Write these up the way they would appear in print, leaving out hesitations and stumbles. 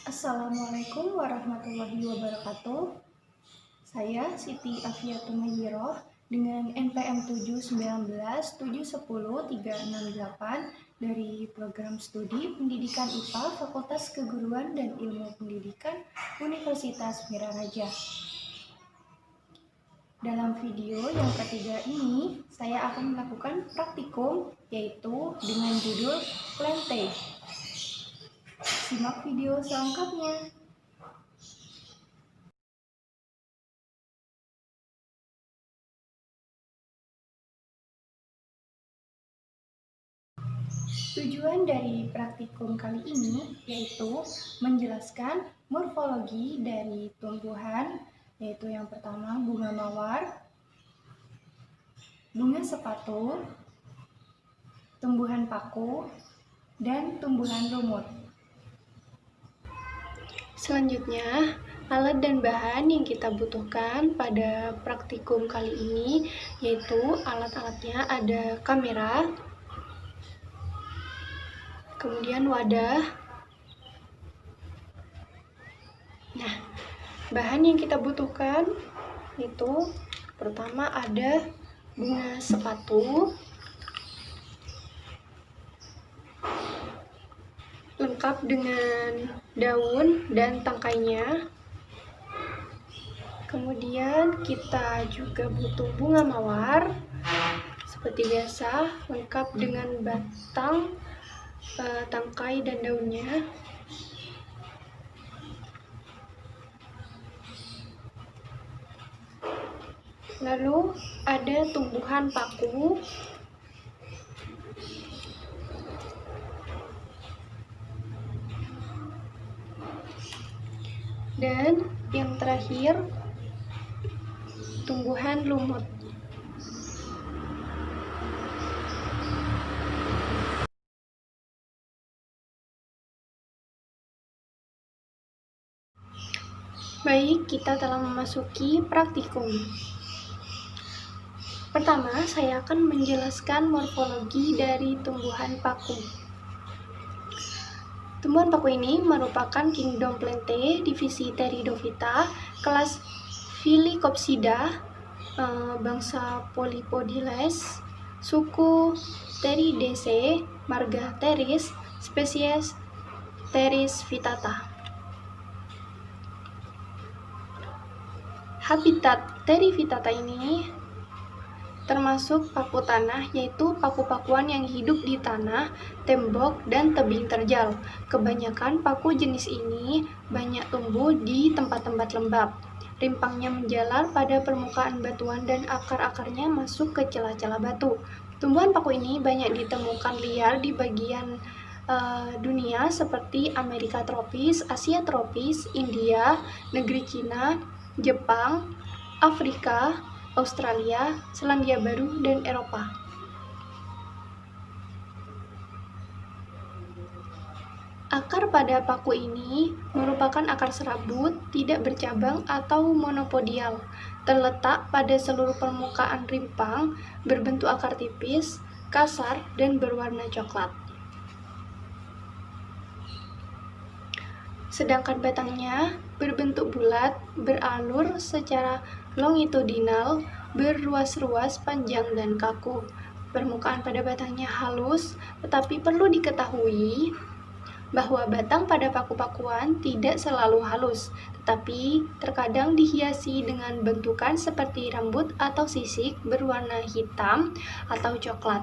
Assalamualaikum warahmatullahi wabarakatuh. Saya Siti Afiatul Mahiroh dengan NPM 719710368 dari Program Studi Pendidikan IPA Fakultas Keguruan dan Ilmu Pendidikan Universitas Miraraja. Dalam video yang ketiga ini, saya akan melakukan praktikum yaitu dengan judul Plante. Simak video selengkapnya. Tujuan dari praktikum kali ini yaitu menjelaskan morfologi dari tumbuhan, yaitu yang pertama bunga mawar, bunga sepatu, tumbuhan paku, dan tumbuhan lumut. Selanjutnya, alat dan bahan yang kita butuhkan pada praktikum kali ini yaitu alat-alatnya ada kamera, kemudian wadah. Nah, bahan yang kita butuhkan itu pertama ada bunga sepatu, lengkap dengan daun dan tangkainya. Kemudian kita juga butuh bunga mawar seperti biasa, lengkap dengan batang, tangkai dan daunnya. Lalu ada tumbuhan paku, dan yang terakhir tumbuhan lumut. Baik, kita telah memasuki praktikum. Pertama, saya akan menjelaskan morfologi dari tumbuhan paku. Tumbuhan paku ini merupakan kingdom Plante, divisi Pteridophyta, kelas Phyllocopsida, bangsa Polypodiales, suku Pteridaceae, marga Pteris, spesies Pteris vittata. Habitat Pteris vittata ini termasuk paku tanah, yaitu paku-pakuan yang hidup di tanah, tembok, dan tebing terjal. Kebanyakan paku jenis ini banyak tumbuh di tempat-tempat lembab. Rimpangnya menjalar pada permukaan batuan dan akar-akarnya masuk ke celah-celah batu. Tumbuhan paku ini banyak ditemukan liar di bagian dunia seperti Amerika tropis, Asia tropis, India, negeri Cina, Jepang, Afrika, Australia, Selandia Baru, dan Eropa. Akar pada paku ini merupakan akar serabut, tidak bercabang atau monopodial, terletak pada seluruh permukaan rimpang, berbentuk akar tipis, kasar, dan berwarna coklat. Sedangkan batangnya berbentuk bulat, beralur secara longitudinal, berruas-ruas, panjang, dan kaku. Permukaan pada batangnya halus, tetapi perlu diketahui bahwa batang pada paku-pakuan tidak selalu halus, tetapi terkadang dihiasi dengan bentukan seperti rambut atau sisik berwarna hitam atau coklat.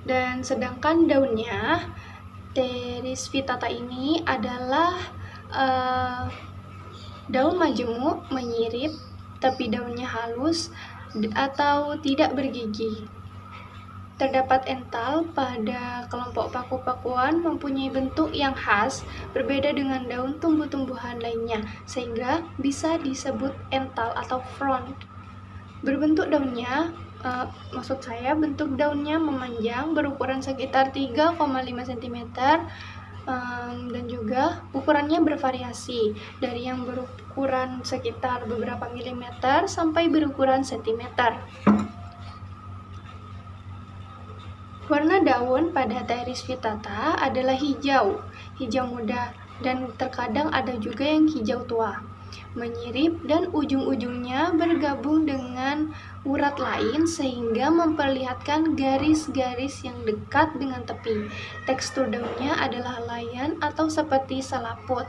Dan sedangkan daunnya, Pteris vittata ini adalah daun majemuk, menyirip, tapi daunnya halus atau tidak bergigi. Terdapat ental pada kelompok paku-pakuan mempunyai bentuk yang khas, berbeda dengan daun tumbuh-tumbuhan lainnya, sehingga bisa disebut ental atau frond. Bentuk daunnya memanjang, berukuran sekitar 3,5 cm, dan juga ukurannya bervariasi dari yang berukuran sekitar beberapa milimeter sampai berukuran sentimeter. Warna daun pada Teris vittata adalah hijau muda, dan terkadang ada juga yang hijau tua, menyirip dan ujung-ujungnya bergabung dengan urat lain sehingga memperlihatkan garis-garis yang dekat dengan tepi. Tekstur daunnya adalah layan atau seperti selaput.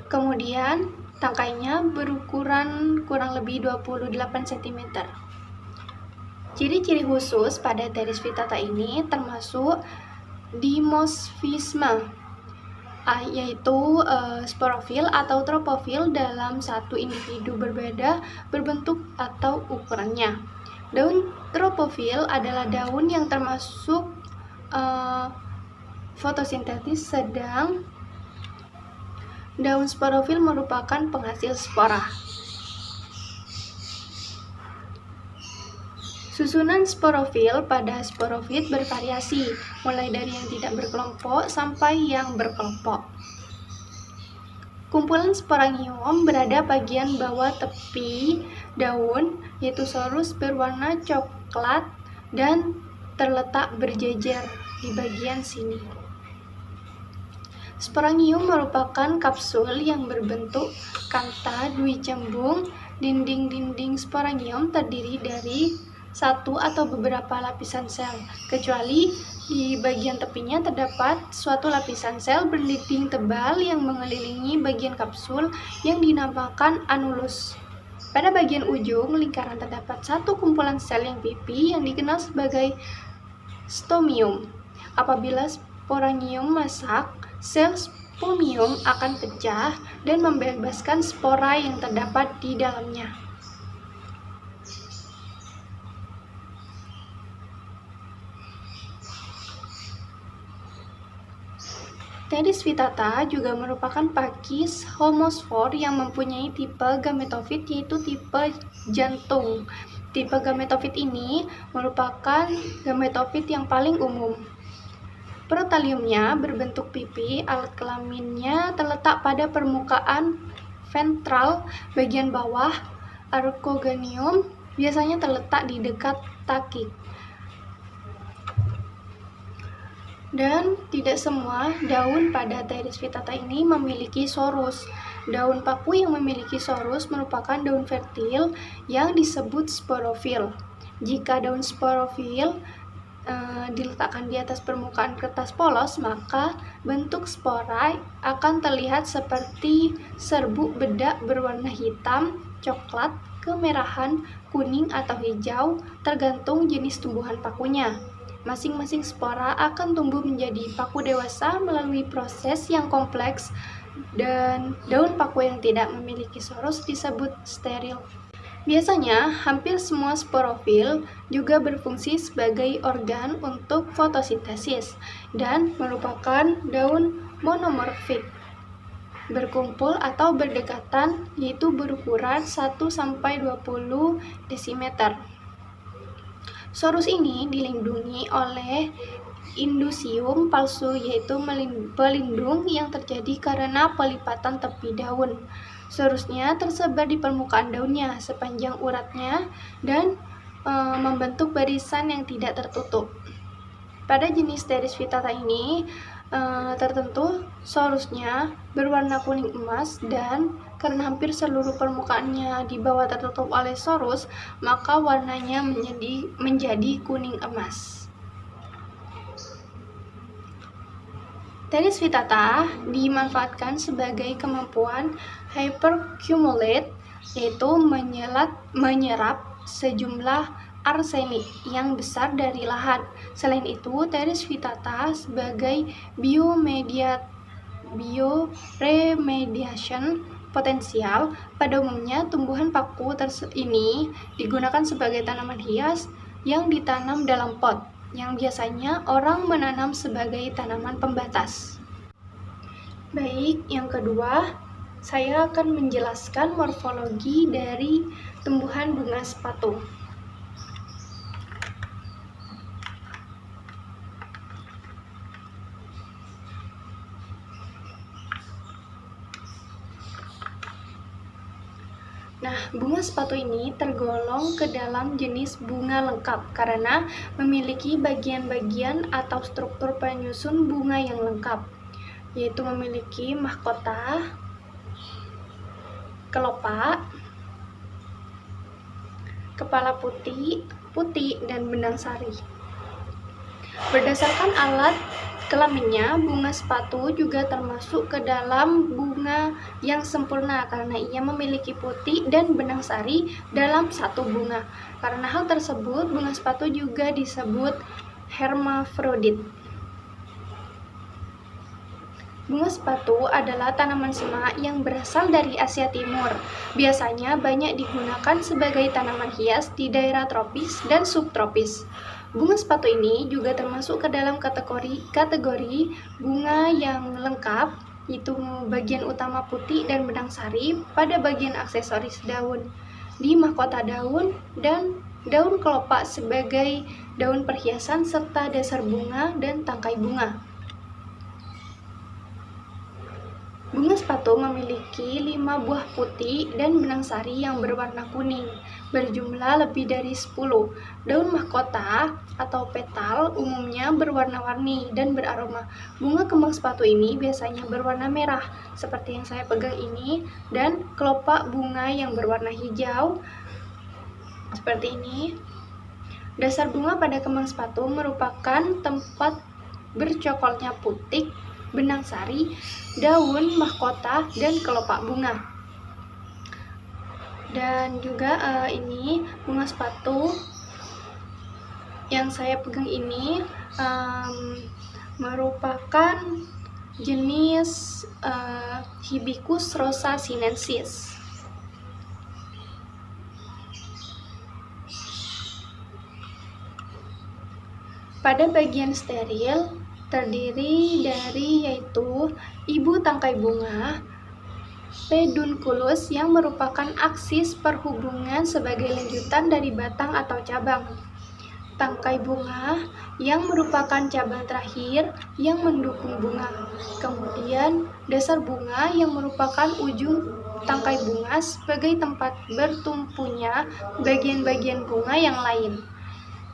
Kemudian tangkainya berukuran kurang lebih 28 cm. Ciri-ciri khusus pada Teris vittata ini termasuk dimorfisme, yaitu sporofil atau tropofil dalam satu individu berbeda berbentuk atau ukurannya. Daun tropofil adalah daun yang termasuk fotosintetis, sedang daun sporofil merupakan penghasil spora. Susunan sporofil pada sporofit bervariasi, mulai dari yang tidak berkelompok sampai yang berkelompok. Kumpulan sporangium berada bagian bawah tepi daun, yaitu sorus berwarna coklat dan terletak berjejer di bagian sini. Sporangium merupakan kapsul yang berbentuk kanta dwicembung. Dinding-dinding sporangium terdiri dari satu atau beberapa lapisan sel, kecuali di bagian tepinya terdapat suatu lapisan sel berdinding tebal yang mengelilingi bagian kapsul yang dinamakan anulus. Pada bagian ujung lingkaran terdapat satu kumpulan sel yang pipih yang dikenal sebagai stomium. Apabila sporangium masak, sel spomium akan pecah dan membebaskan spora yang terdapat di dalamnya. Teris vittata juga merupakan pakis homosfor yang mempunyai tipe gametofit, yaitu tipe jantung. Tipe gametofit ini merupakan gametofit yang paling umum. Protaliumnya berbentuk pipi, alat kelaminnya terletak pada permukaan ventral bagian bawah. Archegonium biasanya terletak di dekat takik. Dan tidak semua daun pada Teris vittata ini memiliki sorus. Daun paku yang memiliki sorus merupakan daun fertil yang disebut sporofil. Jika daun sporofil diletakkan di atas permukaan kertas polos, maka bentuk spora akan terlihat seperti serbuk bedak berwarna hitam, coklat, kemerahan, kuning, atau hijau, tergantung jenis tumbuhan pakunya. Masing-masing spora akan tumbuh menjadi paku dewasa melalui proses yang kompleks, dan daun paku yang tidak memiliki sorus disebut steril. Biasanya, hampir semua sporofil juga berfungsi sebagai organ untuk fotosintesis dan merupakan daun monomorfik, berkumpul atau berdekatan, yaitu berukuran 1-20 desimeter. Sorus ini dilindungi oleh indusium palsu, yaitu pelindung yang terjadi karena pelipatan tepi daun. Sorusnya tersebar di permukaan daunnya sepanjang uratnya dan membentuk barisan yang tidak tertutup. Pada jenis Teris vittata ini tertentu sorusnya berwarna kuning emas, dan karena hampir seluruh permukaannya di bawah tertutup oleh sorus, maka warnanya menjadi kuning emas. Teris vittata dimanfaatkan sebagai kemampuan hypercumulate, yaitu menyerap sejumlah arsenik yang besar dari lahat. Selain itu, Teris vittata sebagai bioremediation potensial. Pada umumnya, tumbuhan paku ini digunakan sebagai tanaman hias yang ditanam dalam pot, yang biasanya orang menanam sebagai tanaman pembatas. Baik, yang kedua, saya akan menjelaskan morfologi dari tumbuhan bunga sepatu. Nah, bunga sepatu ini tergolong ke dalam jenis bunga lengkap karena memiliki bagian-bagian atau struktur penyusun bunga yang lengkap, yaitu memiliki mahkota, kelopak, kepala putih, dan benang sari. Berdasarkan alat kelaminnya, bunga sepatu juga termasuk ke dalam bunga yang sempurna karena ia memiliki putih dan benang sari dalam satu bunga. Karena hal tersebut, bunga sepatu juga disebut hermafrodit. Bunga sepatu adalah tanaman semak yang berasal dari Asia Timur. Biasanya banyak digunakan sebagai tanaman hias di daerah tropis dan subtropis. Bunga sepatu ini juga termasuk ke dalam kategori bunga yang lengkap, yaitu bagian utama putih dan benang sari pada bagian aksesoris daun, di mahkota daun, dan daun kelopak sebagai daun perhiasan serta dasar bunga dan tangkai bunga. Bunga sepatu memiliki 5 buah putih dan benang sari yang berwarna kuning, berjumlah lebih dari 10. Daun mahkota atau petal umumnya berwarna-warni dan beraroma. Bunga kembang sepatu ini biasanya berwarna merah, seperti yang saya pegang ini, dan kelopak bunga yang berwarna hijau, seperti ini. Dasar bunga pada kembang sepatu merupakan tempat bercokolnya putik, benang sari, daun mahkota, dan kelopak bunga. Dan juga ini bunga sepatu yang saya pegang ini merupakan jenis Hibiscus rosa sinensis. Pada bagian steril terdiri dari yaitu ibu tangkai bunga, pedunculus yang merupakan aksis perhubungan sebagai lanjutan dari batang atau cabang, tangkai bunga yang merupakan cabang terakhir yang mendukung bunga, kemudian dasar bunga yang merupakan ujung tangkai bunga sebagai tempat bertumpunya bagian-bagian bunga yang lain.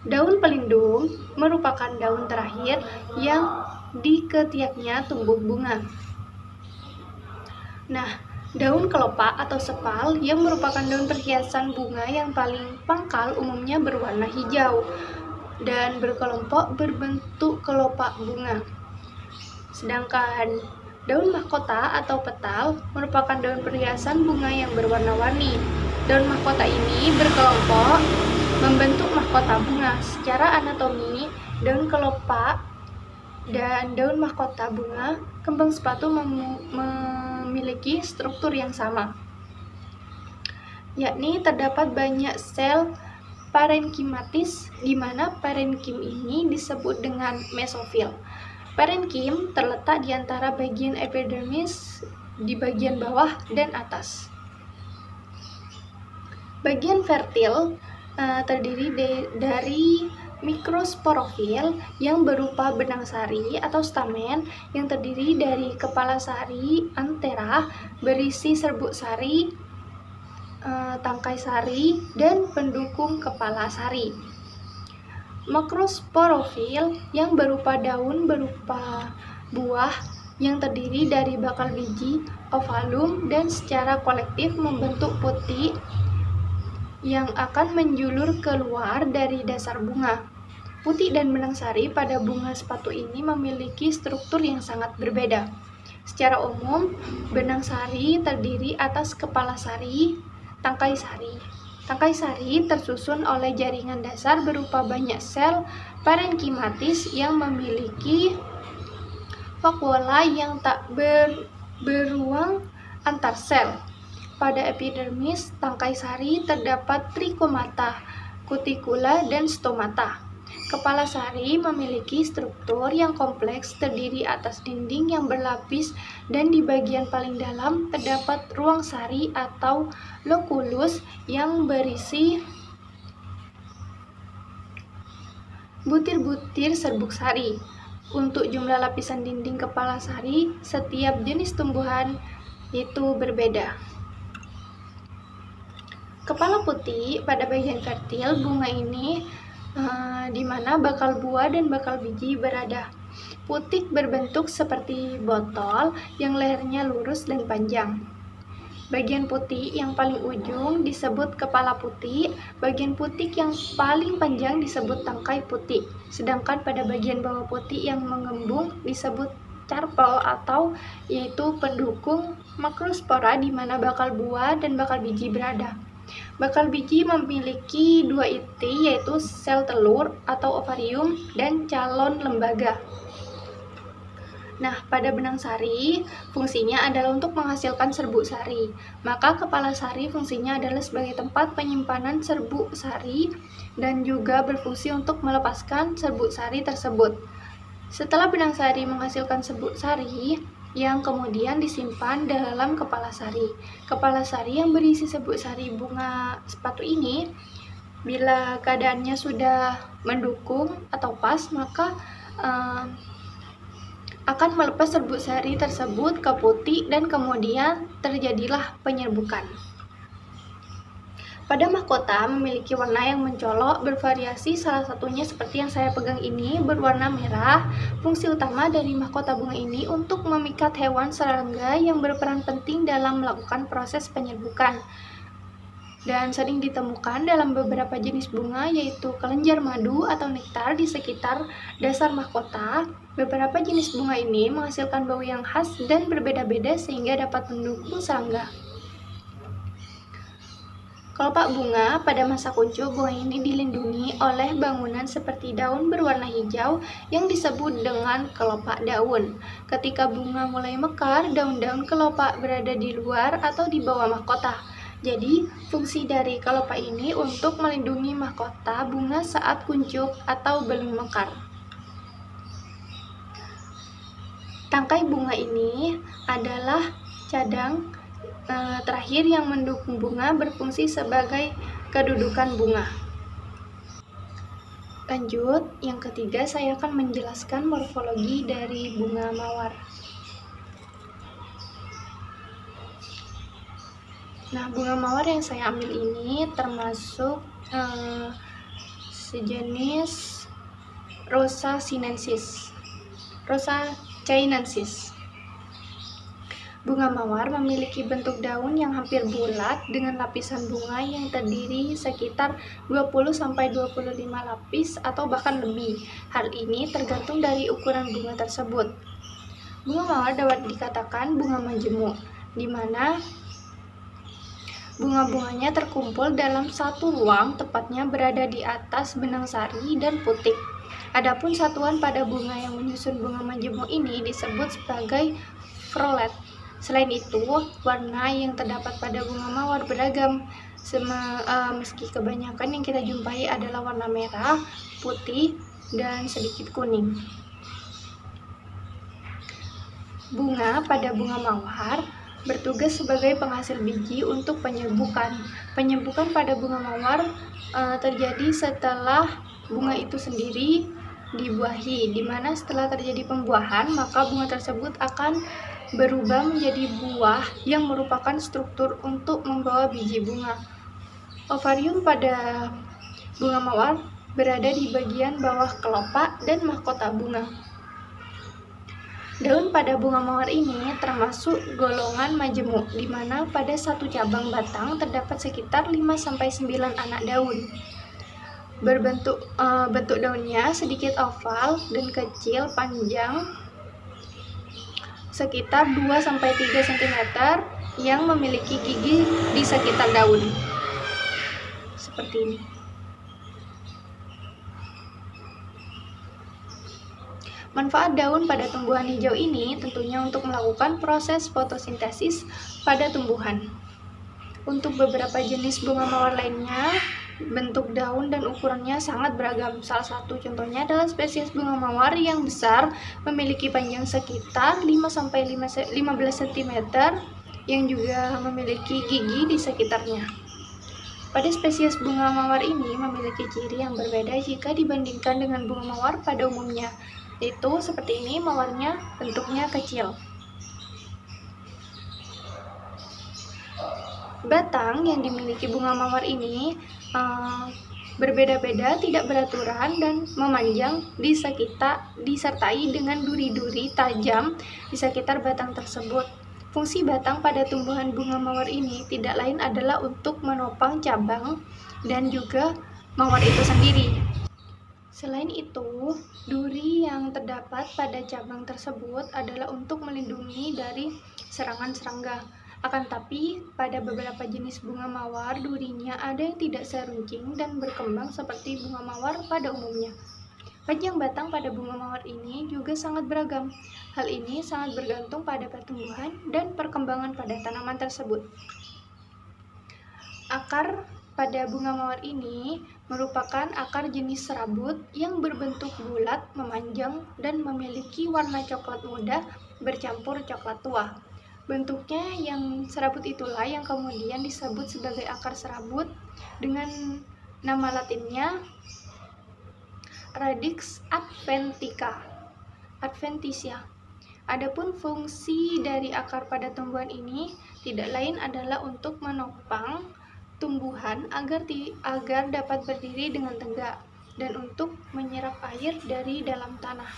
Daun pelindung merupakan daun terakhir yang di ketiaknya tumbuh bunga. Nah, daun kelopak atau sepal yang merupakan daun perhiasan bunga yang paling pangkal umumnya berwarna hijau dan berkelompok berbentuk kelopak bunga. Sedangkan daun mahkota atau petal merupakan daun perhiasan bunga yang berwarna-warni. Daun mahkota ini berkelompok membentuk mahkota bunga. Secara anatomi, daun kelopak dan daun mahkota bunga kembang sepatu memiliki struktur yang sama, yakni terdapat banyak sel parenkimatis, di mana parenkim ini disebut dengan mesofil. Parenkim terletak di antara bagian epidermis di bagian bawah dan atas. Bagian vertil terdiri dari mikrosporofil yang berupa benang sari atau stamen yang terdiri dari kepala sari antera berisi serbuk sari, tangkai sari, dan pendukung kepala sari. Makrosporofil yang berupa daun berupa buah yang terdiri dari bakal biji, ovalum, dan secara kolektif membentuk putih yang akan menjulur keluar dari dasar bunga. Putih dan benang sari pada bunga sepatu ini memiliki struktur yang sangat berbeda. Secara umum, benang sari terdiri atas kepala sari, tangkai sari. Tangkai sari tersusun oleh jaringan dasar berupa banyak sel parenkimatis yang memiliki vakuola yang tak beruang antar sel. Pada epidermis tangkai sari terdapat trikomata, kutikula, dan stomata. Kepala sari memiliki struktur yang kompleks terdiri atas dinding yang berlapis dan di bagian paling dalam terdapat ruang sari atau loculus yang berisi butir-butir serbuk sari. Untuk jumlah lapisan dinding kepala sari, setiap jenis tumbuhan itu berbeda. Kepala putih pada bagian fertil bunga ini di mana bakal buah dan bakal biji berada. Putik berbentuk seperti botol yang lehernya lurus dan panjang. Bagian putih yang paling ujung disebut kepala putih, bagian putik yang paling panjang disebut tangkai putih, sedangkan pada bagian bawah putih yang mengembung disebut carpel atau yaitu pendukung makrospora di mana bakal buah dan bakal biji berada. Bakal biji memiliki dua inti yaitu sel telur atau ovarium dan calon lembaga. Nah, pada benang sari, fungsinya adalah untuk menghasilkan serbuk sari. Maka kepala sari fungsinya adalah sebagai tempat penyimpanan serbuk sari dan juga berfungsi untuk melepaskan serbuk sari tersebut. Setelah benang sari menghasilkan serbuk sari, yang kemudian disimpan dalam kepala sari. Kepala sari yang berisi serbuk sari bunga sepatu ini, bila keadaannya sudah mendukung atau pas, maka akan melepas serbuk sari tersebut ke putih dan kemudian terjadilah penyerbukan. Pada mahkota memiliki warna yang mencolok bervariasi, salah satunya seperti yang saya pegang ini berwarna merah. Fungsi utama dari mahkota bunga ini untuk memikat hewan serangga yang berperan penting dalam melakukan proses penyerbukan. Dan sering ditemukan dalam beberapa jenis bunga yaitu kelenjar madu atau nektar di sekitar dasar mahkota. Beberapa jenis bunga ini menghasilkan bau yang khas dan berbeda-beda sehingga dapat mendukung serangga. Kelopak bunga pada masa kuncup bunga ini dilindungi oleh bangunan seperti daun berwarna hijau yang disebut dengan kelopak daun. Ketika bunga mulai mekar, daun-daun kelopak berada di luar atau di bawah mahkota. Jadi, fungsi dari kelopak ini untuk melindungi mahkota bunga saat kuncup atau belum mekar. Tangkai bunga ini adalah cadang terakhir yang mendukung bunga, berfungsi sebagai kedudukan bunga. Lanjut, yang ketiga saya akan menjelaskan morfologi dari bunga mawar. Nah, bunga mawar yang saya ambil ini termasuk sejenis Rosa chinensis. Bunga mawar memiliki bentuk daun yang hampir bulat dengan lapisan bunga yang terdiri sekitar 20-25 lapis atau bahkan lebih. Hal ini tergantung dari ukuran bunga tersebut. Bunga mawar dapat dikatakan bunga majemuk, di mana bunga-bunganya terkumpul dalam satu ruang, tepatnya berada di atas benang sari dan putik. Adapun satuan pada bunga yang menyusun bunga majemuk ini disebut sebagai frolet. Selain itu, warna yang terdapat pada bunga mawar beragam, meski kebanyakan yang kita jumpai adalah warna merah, putih, dan sedikit kuning. Bunga pada bunga mawar bertugas sebagai penghasil biji untuk penyerbukan. Penyerbukan pada bunga mawar terjadi setelah bunga itu sendiri dibuahi, di mana setelah terjadi pembuahan, maka bunga tersebut akan berubah menjadi buah yang merupakan struktur untuk membawa biji bunga. Ovarium pada bunga mawar berada di bagian bawah kelopak dan mahkota bunga. Daun pada bunga mawar ini termasuk golongan majemuk, di mana pada satu cabang batang terdapat sekitar 5-9 anak daun. Bentuk daunnya sedikit oval dan kecil, panjang sekitar 2-3 cm yang memiliki gigi di sekitar daun. Seperti ini. Manfaat daun pada tumbuhan hijau ini tentunya untuk melakukan proses fotosintesis pada tumbuhan. Untuk beberapa jenis bunga mawar lainnya, bentuk daun dan ukurannya sangat beragam. Salah satu contohnya adalah spesies bunga mawar yang besar memiliki panjang sekitar 5-15 cm yang juga memiliki gigi di sekitarnya. Pada spesies bunga mawar ini memiliki ciri yang berbeda jika dibandingkan dengan bunga mawar pada umumnya, yaitu seperti ini, mawarnya bentuknya kecil. Batang yang dimiliki bunga mawar ini berbeda-beda, tidak beraturan, dan memanjang disertai dengan duri-duri tajam di sekitar batang tersebut. Fungsi batang pada tumbuhan bunga mawar ini tidak lain adalah untuk menopang cabang dan juga mawar itu sendiri. Selain itu, duri yang terdapat pada cabang tersebut adalah untuk melindungi dari serangan serangga. Akan tapi, pada beberapa jenis bunga mawar, durinya ada yang tidak seruncing dan berkembang seperti bunga mawar pada umumnya. Panjang batang pada bunga mawar ini juga sangat beragam. Hal ini sangat bergantung pada pertumbuhan dan perkembangan pada tanaman tersebut. Akar pada bunga mawar ini merupakan akar jenis serabut yang berbentuk bulat, memanjang, dan memiliki warna coklat muda bercampur coklat tua. Bentuknya yang serabut itulah yang kemudian disebut sebagai akar serabut dengan nama latinnya Radix adventitia. Adapun fungsi dari akar pada tumbuhan ini tidak lain adalah untuk menopang tumbuhan agar dapat berdiri dengan tegak dan untuk menyerap air dari dalam tanah.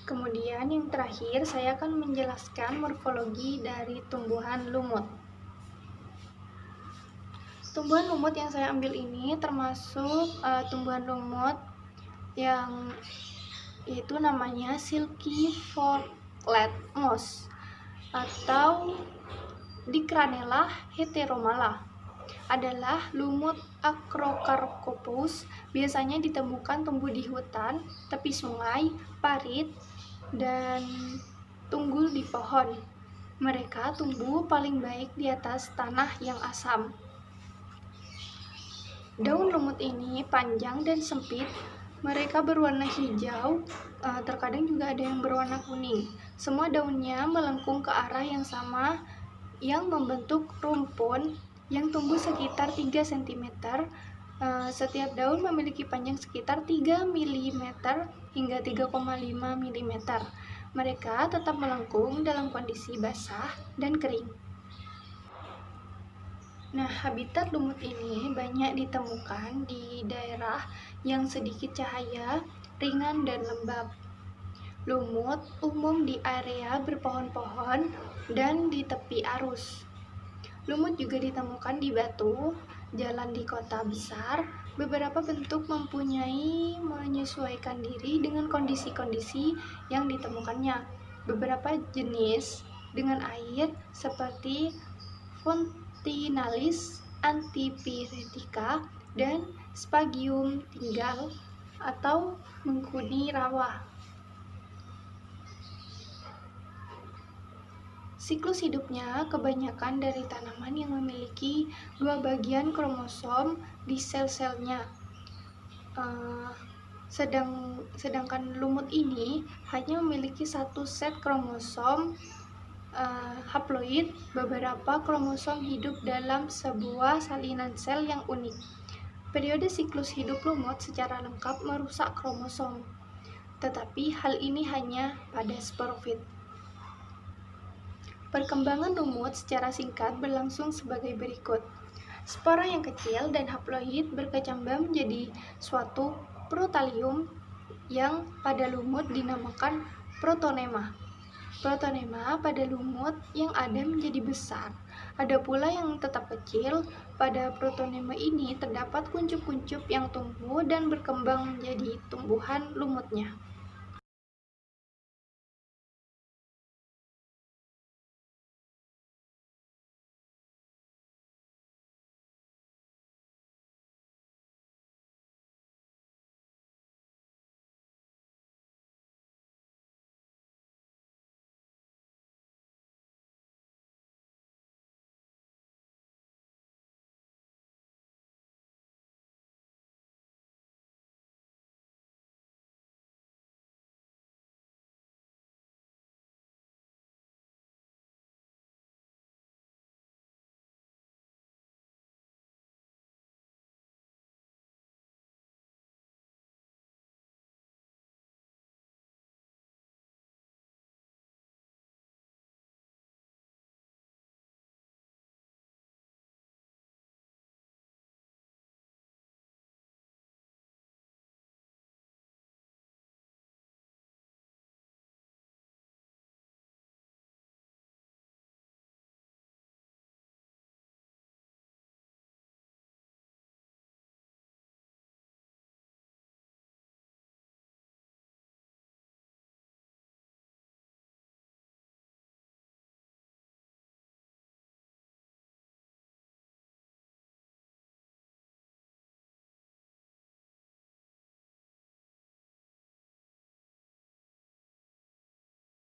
Kemudian yang terakhir, saya akan menjelaskan morfologi dari tumbuhan lumut. Tumbuhan lumut yang saya ambil ini termasuk tumbuhan lumut yang yaitu namanya Silky Forklet Moss atau Dicranella heteromala. Adalah lumut Acrocarpus, biasanya ditemukan tumbuh di hutan, tepi sungai, parit, dan tunggul di pohon. Mereka tumbuh paling baik di atas tanah yang asam. Daun lumut ini panjang dan sempit. Mereka berwarna hijau, terkadang juga ada yang berwarna kuning. Semua daunnya melengkung ke arah yang sama, yang membentuk rumpun yang tumbuh sekitar 3 cm. Setiap daun memiliki panjang sekitar 3 mm hingga 3,5 mm. Mereka tetap melengkung dalam kondisi basah dan kering. Nah, habitat lumut ini banyak ditemukan di daerah yang sedikit cahaya, ringan, dan lembab. Lumut umum di area berpohon-pohon dan di tepi arus. Lumut juga ditemukan di batu, jalan di kota besar. Beberapa bentuk mempunyai menyesuaikan diri dengan kondisi-kondisi yang ditemukannya. Beberapa jenis dengan air seperti Fontinalis antipyretica dan Spagium tinggal atau menghuni rawa. Siklus hidupnya kebanyakan dari tanaman yang memiliki 2 bagian kromosom di sel-selnya. Sedangkan lumut ini hanya memiliki 1 set kromosom haploid. Beberapa kromosom hidup dalam sebuah salinan sel yang unik. Periode siklus hidup lumut secara lengkap merusak kromosom, tetapi hal ini hanya pada sporofit. Perkembangan lumut secara singkat berlangsung sebagai berikut. Spora yang kecil dan haploid berkecambah menjadi suatu protalium yang pada lumut dinamakan protonema. Protonema pada lumut yang ada menjadi besar. Ada pula yang tetap kecil. Pada protonema ini terdapat kuncup-kuncup yang tumbuh dan berkembang menjadi tumbuhan lumutnya.